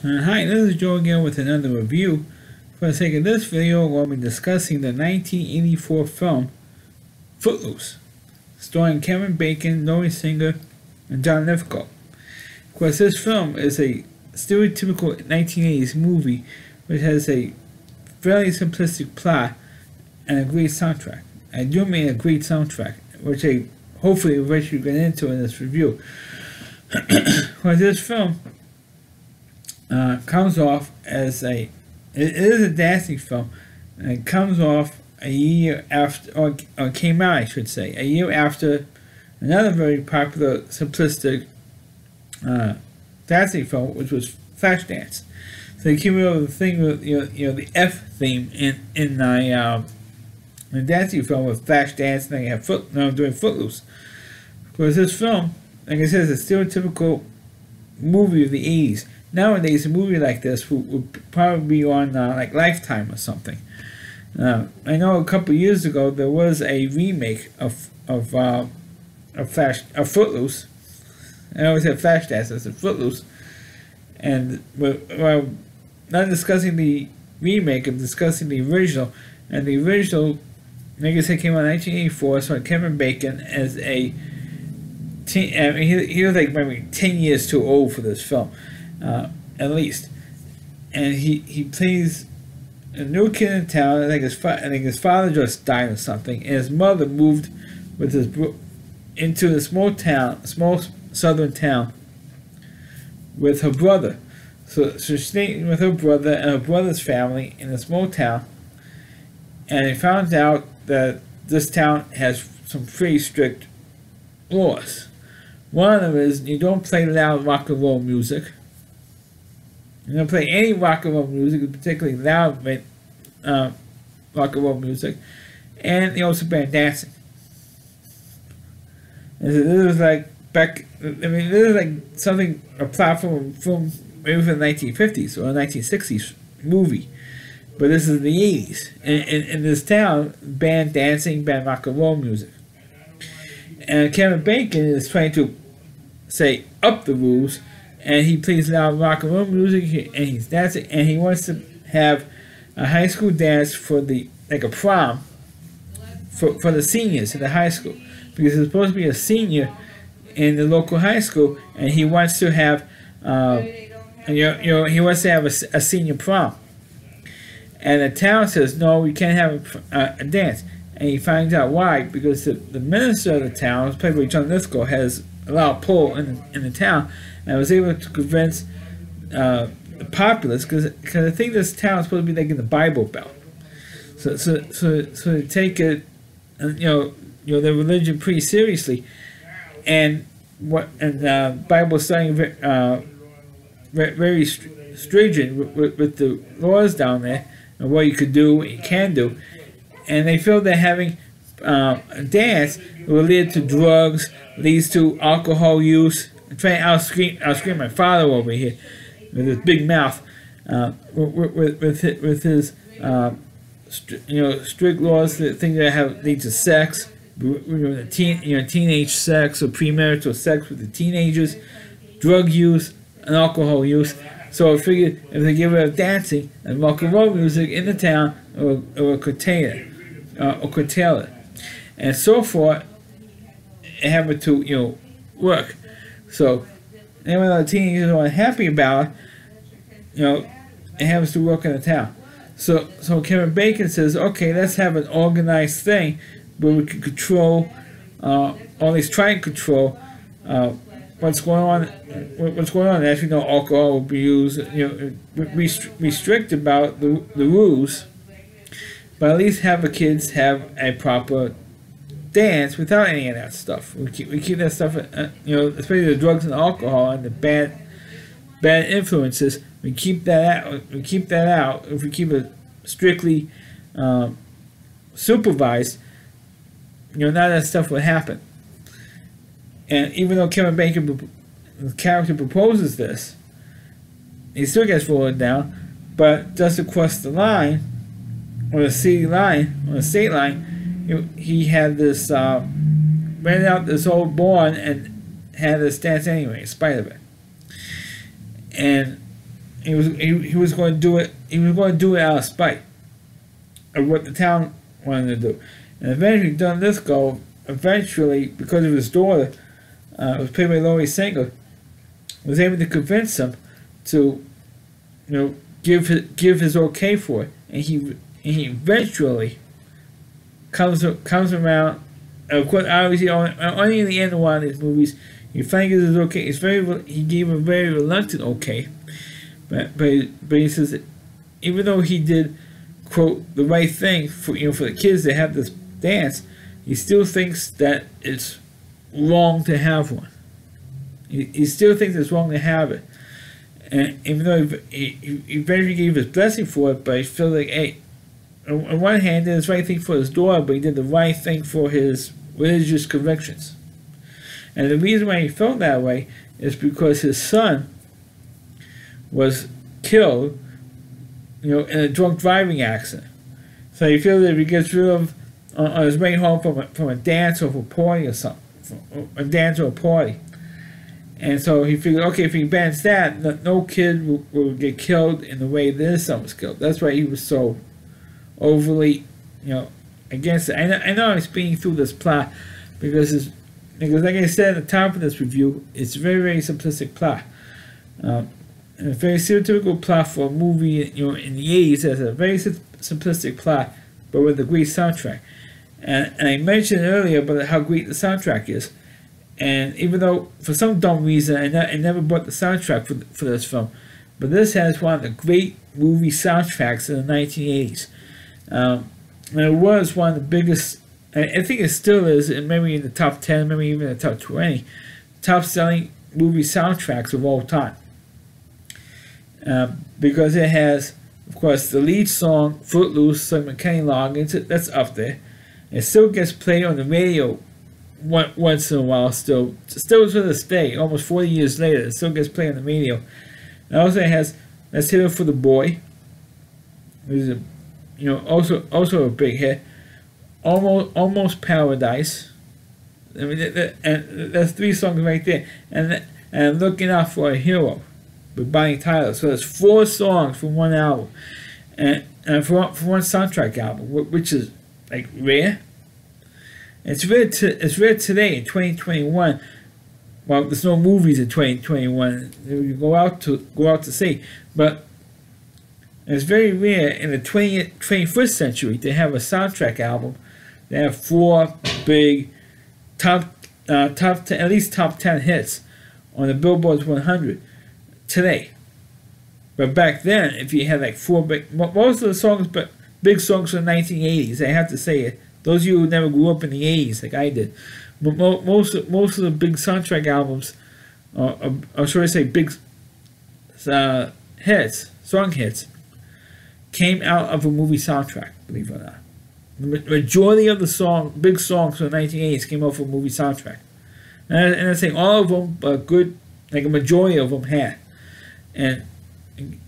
Hi, this is Joe again with another review. For the sake of this video, we'll be discussing the 1984 film Footloose, starring Kevin Bacon, Laurie Singer, and John Lithgow. Of course, this film is a stereotypical 1980s movie which has a fairly simplistic plot and a great soundtrack. I do mean a great soundtrack, which I hopefully will let you get into in this review. For this film, comes off as it is a dancing film, and it comes off a year after, or came out, I should say, a year after another very popular simplistic dancing film, which was Flashdance. So they came up with the thing with the F theme in the dancing film with Flashdance, and then you have doing Footloose. Because this film, like I said, is a stereotypical movie of the 80s. Nowadays, a movie like this would probably be on like Lifetime or something. I know a couple years ago there was a remake of Footloose. I always said Flashdance, I said Footloose, and well, not discussing the remake, I'm discussing the original. And the original, like I said, came out in 1984. So Kevin Bacon as a teen. I mean, he was like maybe 10 years too old for this film. At least, and he plays a new kid in town. I think his father just died or something, and his mother moved with into a small southern town with her brother. So she's staying with her brother and her brother's family in a small town, and he found out that this town has some pretty strict laws. One of them is you don't play loud rock and roll music. You don't play any rock and roll music, particularly loud rock and roll music, and they also ban dancing. And so this was like this is like something, a platform from maybe from the 1950s or a 1960s movie, but this is the 80s. In this town, banned dancing, banned rock and roll music, and Kevin Bacon is trying to say up the rules. And he plays loud rock and roll music, and he's dancing, and he wants to have a high school dance for like a prom for the seniors in the high school, because he's supposed to be a senior in the local high school, and he wants to have he wants to have a senior prom. And the town says no, we can't have a dance, and he finds out why, because the minister of the town, played by John Lithgow, has a lot of pull in the town. And I was able to convince the populace, because I think this town is supposed to be like in the Bible Belt. So they take it, their religion pretty seriously, and Bible studying very stringent with the laws down there and what you could do, what you can do, and they feel that having a dance will lead to drugs, leads to alcohol use. I'm trying to outscream my father over here with his big mouth, with his strict laws, that things that lead to sex, teenage sex or premarital sex with the teenagers, drug use and alcohol use. So I figured if they get rid of dancing and rock and roll music in the town, it will curtail it, and so far it happened to work. So, anyone the teenagers are unhappy about, it happens to work in the town. So Kevin Bacon says, okay, let's have an organized thing where we can control, or at least try and control, what's going on. As we know, alcohol will be used. Restrict about the rules, but at least have the kids have a proper dance without any of that stuff. We keep that stuff, especially the drugs and alcohol and the bad influences. We keep that out. If we keep it strictly supervised, none of that stuff would happen. And even though Kevin Bacon, the character, proposes this, he still gets voted down. But just across the line, or the city line, or the state line, he had this rented out this old barn and had this dance anyway, in spite of it. And he was going to do it. He was going to do it out of spite of what the town wanted to do. And eventually, Don Lithgow, eventually, because of his daughter, was played by Laurie Sanger, was able to convince him to, give his okay for it. And he eventually comes around. Of course, obviously, only in the end of one of these movies, he finally gives his okay. He gave a very reluctant okay, but he says that even though he did, quote, the right thing for the kids to have this dance, he still thinks that it's wrong to have one. He still thinks it's wrong to have it, and even though he eventually gave his blessing for it, but he feels like, hey, on one hand, he did the right thing for his daughter, but he did the right thing for his religious convictions. And the reason why he felt that way is because his son was killed, in a drunk driving accident. So he feels that if he gets rid of, on his way home from a dance or a party or something, a dance or a party. And so he figured, okay, if he bans that, no kid will get killed in the way that his son was killed. That's why he was so overly, against it. I know I'm speaking through this plot because like I said at the top of this review, it's a very, very simplistic plot. And a very stereotypical plot for a movie, in the 80s. Has a very simplistic plot, but with a great soundtrack. And I mentioned earlier about how great the soundtrack is. And even though, for some dumb reason, I never bought the soundtrack for this film, but this has one of the great movie soundtracks in the 1980s. And it was one of the biggest, I think it still is, and maybe in the top 10, maybe even the top 20, top-selling movie soundtracks of all time. Because it has, of course, the lead song, Footloose, sung by Kenny Loggins, that's up there. It still gets played on the radio once in a while, still to this day, almost 40 years later, it still gets played on the radio. And also it has Let's Hit It For The Boy, which is also a big hit. Almost Paradise. I mean, and that's 3 songs right there. And Looking Out For A Hero with Bonnie Tyler. So there's 4 songs from one album, and for one soundtrack album, which is like rare. It's rare today in 2021. Well, there's no movies in 2021. You go out to see, but it's very rare in the 21st century to have a soundtrack album that have 4 big top 10, at least top 10 hits on the Billboard 100 today. But back then, if you had like 4 most of the songs, but big songs from the 1980s, I have to say it. Those of you who never grew up in the 80s like I did, but most of the big soundtrack albums, or should I say big song hits, came out of a movie soundtrack, believe it or not. The majority of the big songs from the 1980s came out of a movie soundtrack. And I'm saying all of them, but good, like a majority of them had. And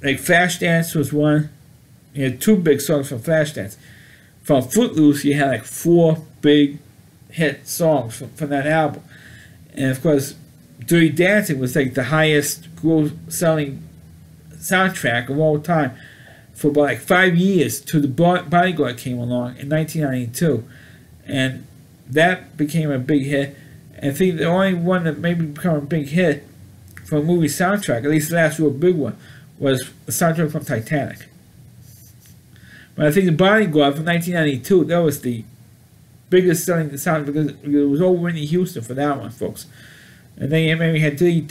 like Flashdance was one. You had 2 big songs from Flashdance. From Footloose, you had like 4 big hit songs from that album. And of course, Dirty Dancing was like the highest selling soundtrack of all time for about like 5 years till The Bodyguard came along in 1992. And that became a big hit. And I think the only one that maybe became a big hit for a movie soundtrack, at least the last real big one, was the soundtrack from Titanic. But I think The Bodyguard from 1992, that was the biggest selling sound because it was all Whitney Houston for that one, folks. And then you maybe had Dirty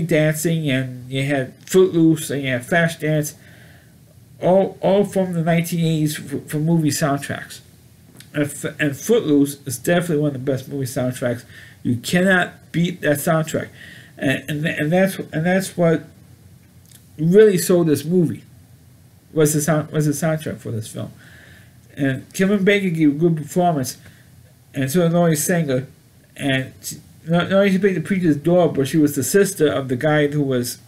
Dancing, and you had Footloose, and you had Flashdance, all from the 1980s for movie soundtracks. And Footloose is definitely one of the best movie soundtracks. You cannot beat that soundtrack, and that's what really sold this movie. Was the soundtrack for this film. And Kevin Bacon gave a good performance, and so did Laurie Sanger. And not only she played the preacher's daughter, but she was the sister of the guy who was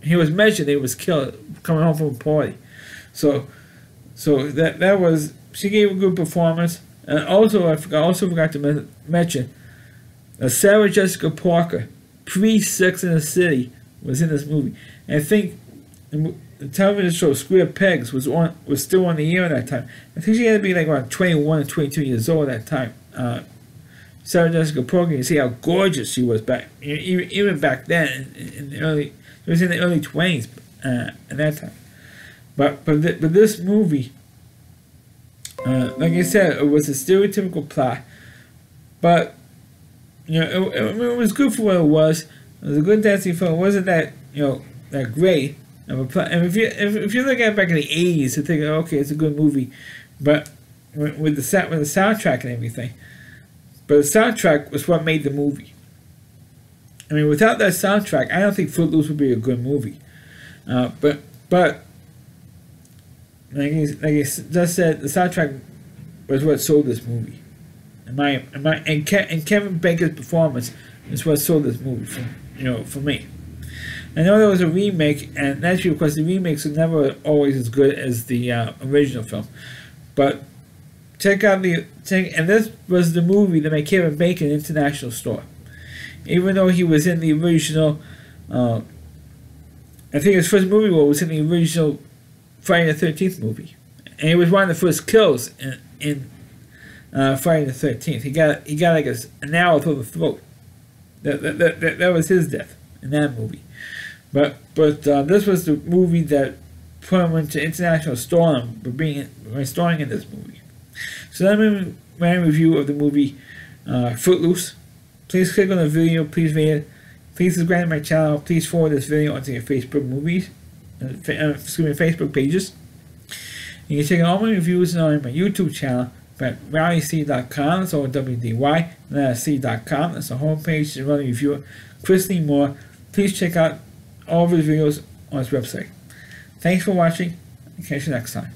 mentioned he was killed coming home from a party. So that was, she gave a good performance. And also I forgot to mention Sarah Jessica Parker, pre-Sex and the City, was in this movie. And I think the television show Square Pegs was still on the air at that time. I think she had to be like around 21 or 22 years old at that time. Sarah Jessica Parker, you see how gorgeous she was back, even back then, in the early, it was in the early 20s at that time. But this movie, like I said, it was a stereotypical plot, but it was good for what it was. It was a good dancing film. It wasn't that that great of a plot. And if you look at it back in the 80s, you think, okay, it's a good movie, but with the soundtrack and everything. But the soundtrack was what made the movie. I mean, without that soundtrack, I don't think Footloose would be a good movie. But like I just said, the soundtrack was what sold this movie. And Kevin Bacon's performance is what sold this movie for me. I know there was a remake, and naturally, of course, the remakes are never always as good as the original film. But check out and this was the movie that made Kevin Bacon an international star. Even though he was in the original, I think his first movie role was in the original Friday the 13th movie, and he was one of the first kills in Friday the 13th. He got like an arrow through the throat. That was his death in that movie. But this was the movie that put him into international stardom by starring in this movie. So that was my review of the movie Footloose. Please click on the video. Please rate it. Please subscribe to my channel. Please forward this video onto your Facebook Facebook pages. You can check out all my reviews on my YouTube channel at rallyc.com. That's all WDY. And that's C.com. That's the homepage to run a reviewer. Chris Lee Moore. Please check out all of his videos on his website. Thanks for watching. And catch you next time.